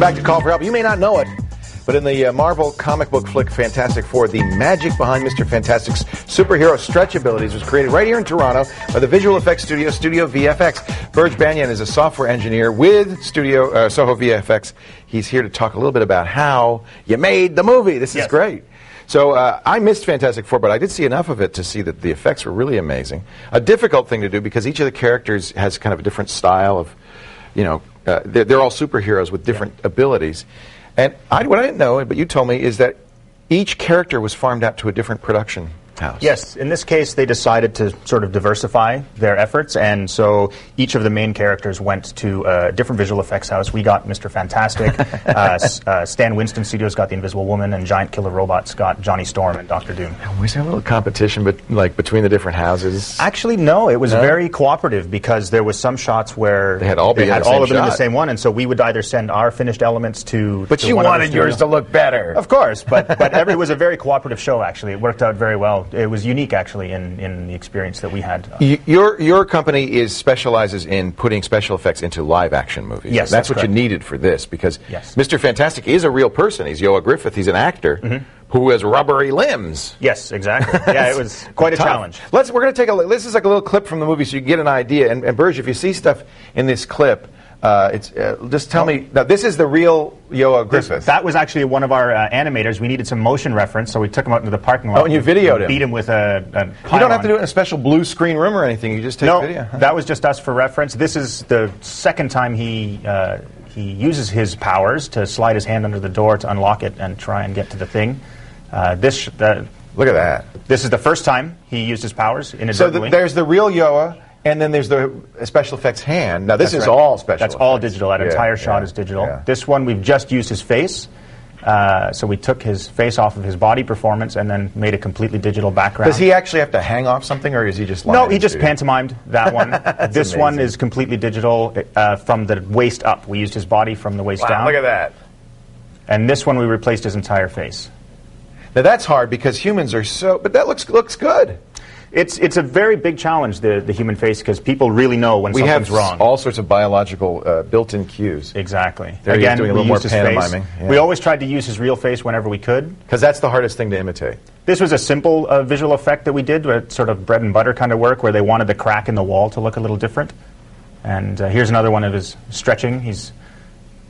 back to Call for Help. You may not know it, but in the Marvel comic book flick Fantastic Four, the magic behind Mr. Fantastic's superhero stretch abilities was created right here in Toronto by the visual effects studio, Studio VFX. Burge Banyan is a software engineer with Studio Soho VFX. He's here to talk a little bit about how you made the movie. This is great. So I missed Fantastic Four, but I did see enough of it to see that the effects were really amazing. A difficult thing to do because each of the characters has kind of a different style of, you know, they're all superheroes with different abilities. And what I didn't know, but you told me, is that each character was farmed out to a different production house. Yes. In this case, they decided to sort of diversify their efforts, and so each of the main characters went to a different visual effects house. We got Mr. Fantastic, Stan Winston Studios got The Invisible Woman, and Giant Killer Robots got Johnny Storm and Dr. Doom. Was there a little competition between the different houses? Actually, no. It was very cooperative because there was some shots where they had all of them in the same one, and so we would either send our finished elements to... But you wanted yours to look better. Of course, but it was a very cooperative show, actually. It worked out very well. It was unique, actually, in the experience that we had. Your company specializes in putting special effects into live-action movies. Yes, that's what you needed for this, because Mr. Fantastic is a real person. He's Yoa Griffith. He's an actor who has rubbery limbs. Yes, exactly. Yeah, it was quite a challenge. We're going to take a look. This is like a little clip from the movie, so you can get an idea. And Burge, if you see stuff in this clip, just tell me. Now, this is the real Yoa Griffith. That was actually one of our animators. We needed some motion reference, so we took him out into the parking lot. Oh, and you videoed him. Beat him with a You don't have to do it in a special blue screen room or anything. You just take video. That was just us for reference. This is the second time he uses his powers to slide his hand under the door to unlock it and try and get to the thing. Look at that. This is the first time he used his powers inadvertently. So there's the real Yoa. And then there's the special effects hand. Now, this is all special That's effects. all digital. That entire shot is digital. Yeah. This one, we've just used his face. So we took his face off of his body performance and then made a completely digital background. Does he actually have to hang off something, or is he just lying? No, he just pantomimed that one. This amazing. one is completely digital from the waist up. We used his body from the waist down. Look at that. And this one, we replaced his entire face. Now, that's hard because humans are so... But that looks good. It's a very big challenge, the human face, because people really know when something's wrong. We have all sorts of biological built-in cues. Exactly. Again, doing a little more pantomiming. Yeah. We always tried to use his real face whenever we could. Because that's the hardest thing to imitate. This was a simple visual effect that we did, sort of bread and butter kind of work, where they wanted the crack in the wall to look a little different. And here's another one of his stretching. He's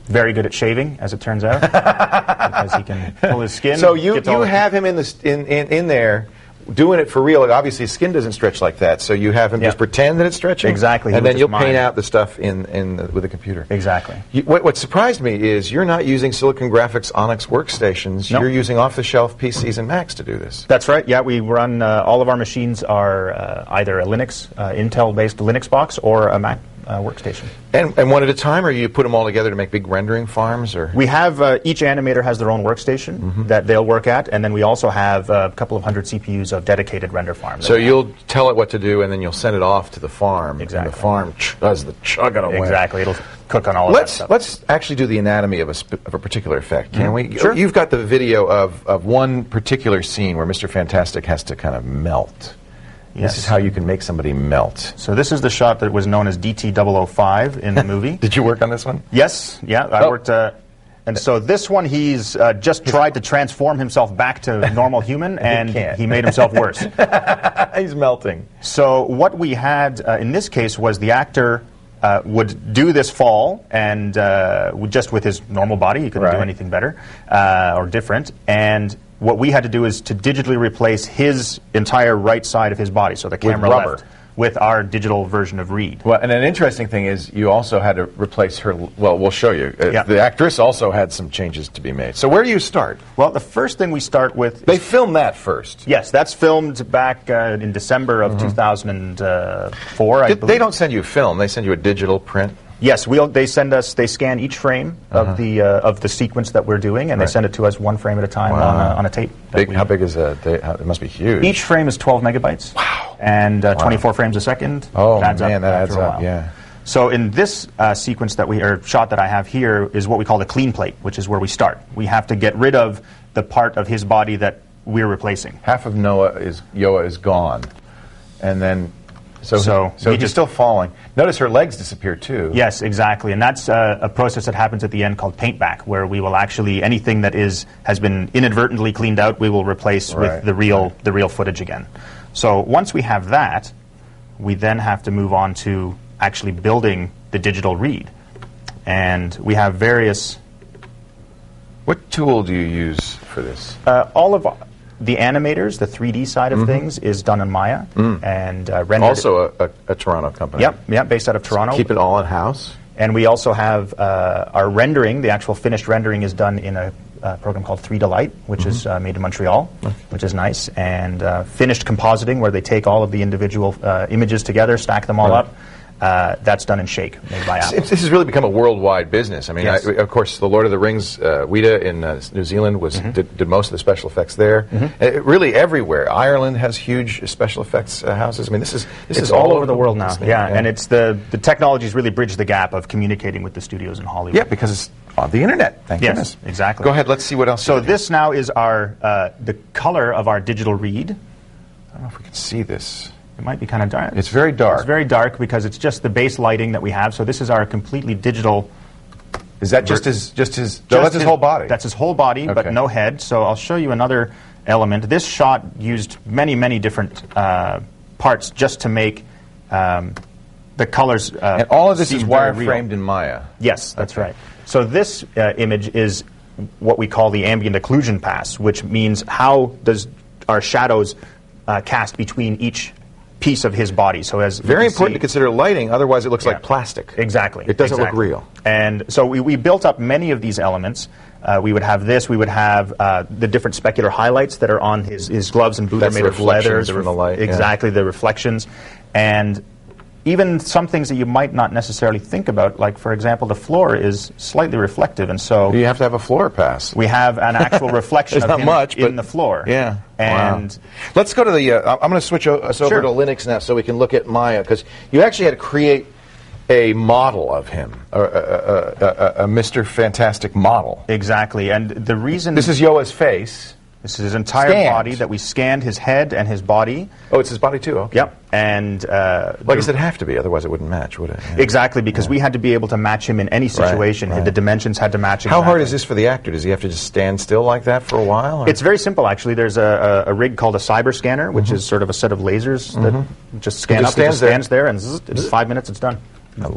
very good at shaving, as it turns out, because he can pull his skin. So you have him in there doing it for real. Obviously, his skin doesn't stretch like that, so you have him just pretend that it's stretching. Exactly. And then you'll paint out the stuff with the computer. Exactly. What surprised me is you're not using Silicon Graphics Onyx workstations. Nope. You're using off-the-shelf PCs and Macs to do this. That's right. Yeah, we run all of our machines are either a Linux, Intel-based Linux box, or a Mac workstation. And one at a time, or you put them all together to make big rendering farms? Or we have each animator has their own workstation that they'll work at, and then we also have a couple of hundred CPUs of dedicated render farms. So you'll tell it what to do, and then you'll send it off to the farm. Exactly. And the farm does the chugging away. Exactly. It'll cook on all of that stuff. Let's actually do the anatomy of a particular effect, can we? Sure. You've got the video of one particular scene where Mr. Fantastic has to kind of melt. Yes. This is how you can make somebody melt. So this is the shot that was known as DT005 in the movie. Did you work on this one? Yes. Yeah, I worked. And so this one, he's just tried to transform himself back to normal human, and he made himself worse. He's melting. So what we had in this case was the actor would do this fall, and just with his normal body, he couldn't do anything better or different, and what we had to do is to digitally replace his entire right side of his body, so the camera left, with our digital version of Reed. Well, and an interesting thing is you also had to replace her. Well, we'll show you. The actress also had some changes to be made. So where do you start? Well, the first thing we start with... They film that first. Yes, that's filmed back in December of 2004, I believe. They don't send you film. They send you a digital print. Yes, they scan each frame of the sequence that we're doing, and they send it to us one frame at a time on a tape. How big is that? It must be huge. Each frame is 12 megabytes. Wow. And 24 frames a second. Oh, that adds up, yeah. So in this sequence shot that I have here is what we call the clean plate, which is where we start. We have to get rid of the part of his body that we're replacing. Half of Yoa is gone. And then So he's still falling. Notice her legs disappear too. Yes, exactly, and that's a process that happens at the end called paint back, where we will actually anything that has been inadvertently cleaned out, we will replace with the real footage again. So once we have that, we then have to move on to actually building the digital read, and we have various. What tool do you use for this? All of the animators, the 3D side of things, is done in Maya and rendered. Also a Toronto company. Yep, based out of Toronto. So keep it all in house. And we also have our rendering. The actual finished rendering is done in a program called 3Delight, which is made in Montreal, which is nice. And finished compositing, where they take all of the individual images together, stack them all up. That's done in Shake, made by Apple. This has really become a worldwide business. I mean, Yes. of course, the Lord of the Rings, Weta in New Zealand did most of the special effects there. Really everywhere. Ireland has huge special effects houses. I mean, this is all over the world now. Yeah, and it's the technology's really bridged the gap of communicating with the studios in Hollywood. Yeah, because it's on the internet. Thank goodness. Exactly. Go ahead. Let's see what else. So this now is our the color of our digital read. I don't know if we can see this. It might be kind of dark. It's very dark. It's very dark because it's just the base lighting that we have. So this is our completely digital. Is that just his? That's his whole body. That's his whole body, but no head. So I'll show you another element. This shot used many different parts just to make the colors. And all of this is wireframed in Maya. Yes, that's right. So this image is what we call the ambient occlusion pass, which means how does our shadows cast between each piece of his body. So as very important to consider lighting, otherwise it looks like plastic. Exactly. It doesn't look real. And so we built up many of these elements. We would have this. We would have the different specular highlights that are on his gloves and boot are made of leather. From the light. Exactly, the reflections. And even some things that you might not necessarily think about, like, for example, the floor is slightly reflective, and so you have to have a floor pass. We have an actual reflection of him in the floor. Yeah. And let's go to the. I'm going to switch us over to Linux now, so we can look at Maya, because you actually had to create a model of him, a Mr. Fantastic model. Exactly, and the reason this is Yoa's face. This is his entire body that we scanned his head and his body. Oh, it's his body too. Okay. Yep. And like I said, have to be, otherwise it wouldn't match, would it? Yeah. Exactly, because we had to be able to match him in any situation. The dimensions had to match. How hard is this for the actor? Does he have to just stand still like that for a while? Or? It's very simple, actually. There's a rig called a cyber scanner, which is sort of a set of lasers that just scan up. It just stands there, and it's 5 minutes. It's done.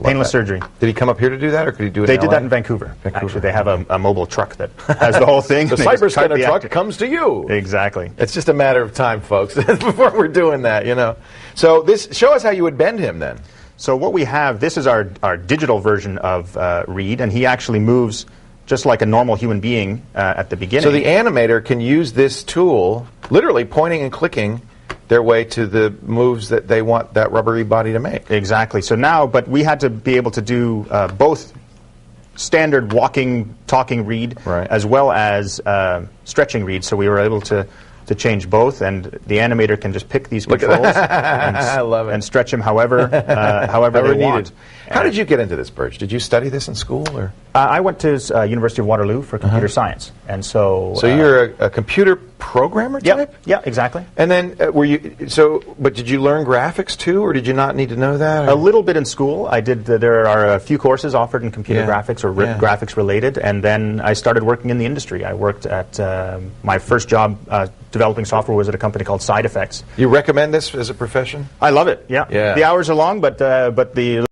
Painless surgery. Did he come up here to do that, or could he do it They in did LA? that in Vancouver. Actually, they have a mobile truck that has the whole thing. The cyber scanner truck comes to you. Exactly. It's just a matter of time, folks, before we're doing that, you know. So show us how you would bend him, then. So what we have, this is our digital version of Reed, and he actually moves just like a normal human being at the beginning. So the animator can use this tool, literally pointing and clicking their way to the moves that they want that rubbery body to make. Exactly. So now, but we had to be able to do both standard walking, talking read, as well as stretching read. So we were able to change both, and the animator can just pick these controls I love it. and stretch them however they want. How did you get into this, Birch? Did you study this in school, or? I went to University of Waterloo for computer science, and so. So you're a computer programmer type? Yeah, exactly. And then but did you learn graphics too, or did you not need to know that? A little bit in school. I did. There are a few courses offered in computer graphics or graphics related, and then I started working in the industry. I worked at my first job developing software was at a company called Side Effects. You recommend this as a profession? I love it. Yeah. The hours are long, but the